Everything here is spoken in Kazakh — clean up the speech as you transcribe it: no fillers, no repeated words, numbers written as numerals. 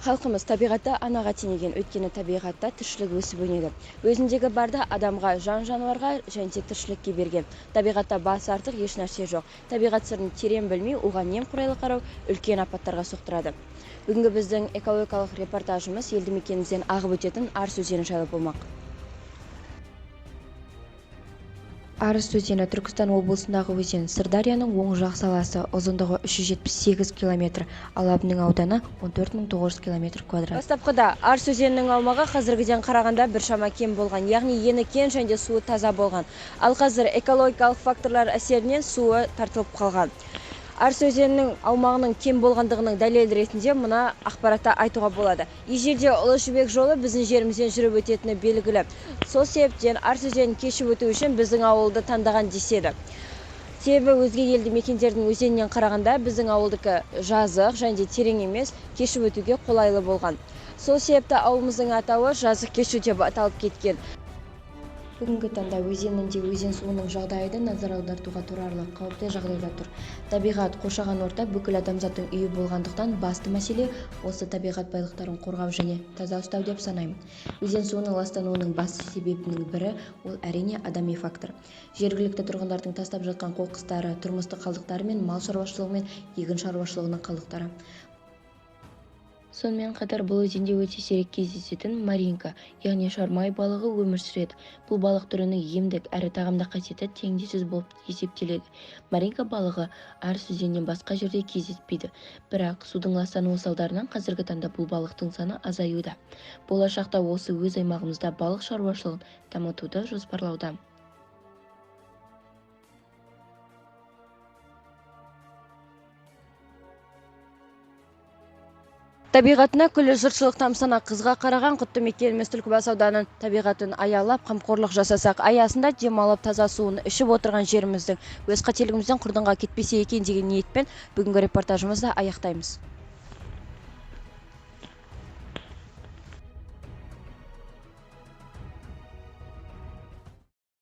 Халқымыз табиғатта анаға теңеген, өйткені табиғатта тіршілік өсіп өнеді. Өзіндегі барды адамға, жан-жануарға және тіршілікке берген. Табиғатта басы артық еш нәрсе жоқ. Табиғат сырын терең білмей, оған немқұрайлы қарау үлкен апаттарға соқтырады. Бүгінгі біздің экологиялық репортажымыз елді мекенімізден ағып өтетін Арыс өзені жайлы болмақ. Арыс өзені Түркістан облысындағы өзен, Сырдарияның оң жақ саласы, ұзындығы 378 км, алабының ауданы 14.900 км². Бастапқыда Арыс өзенінің аумағы қазіргіден қарағанда біршама кем болған, яғни ені кен және суы таза болған. Ал қазір экологиялық факторлар әсерінен суы тартылып қалған. Арыс өзенінің аумағының кем болғандығының дәлел ретінде мына ақпаратта айтуға болады. Ежелде Ұлы Жібек жолы біздің жерімізден жүріп өтетіні белгілі. Сол себептен Арыс өзенін кешіп өту үшін біздің ауылды таңдаған деседі. Себебі өзге елді мекендердің өзенінен қарағанда біздің ауылдікі жазық және терең емес, кешіп өтуге қолайлы болған. Сол себепті ауылымыздың атауы жазық кешу деп аталып кеткен. Бүгінгі таңда өзенінде өзен суының жағдайы да назар аудартуға тұрарлық қауіпті жағдайда тұр. Табиғат, қоршаған орта бүкіл адамзаттың үйі болғандықтан басты мәселе осы табиғат байлықтарын қорғау және таза ұстау деп санаймын. Өзен суының ластануының басты себебінің бірі ол әрине адами фактор. Жергілікті тұрғындардың тастап жатқан қоқыстары, тұрмыстық қалдықтары мен мал шаруашылығы мен егін шаруашылығының қалдықтары. Сонымен қатар бұл өзенде өте сирек кездесетін маринка, яғни шармай балығы өмір сүреді. Бұл балық түрінің емдік әрі тағамдық қасиеті теңдессіз болып есептеледі. Маринка балығы Арыс өзенінен басқа жерде кездеспейді. Бірақ судың ластануы салдарынан қазіргі таңда бұл балықтың саны азаюда. Болашақта осы өз аймағымызда балық шаруашылығын дамытуды жоспарлауда. Табиғатына күллі жұртшылық тамсана қызға қараған құтты мекеніміз Түлкібас ауданының табиғатын аялап, қамқорлық жасасақ аясында демалып таза суын ішіп отырған жеріміздің өз қателігімізден құрдымға кетпесе екен деген ниетпен бүгінгі репортажымызды аяқтаймыз.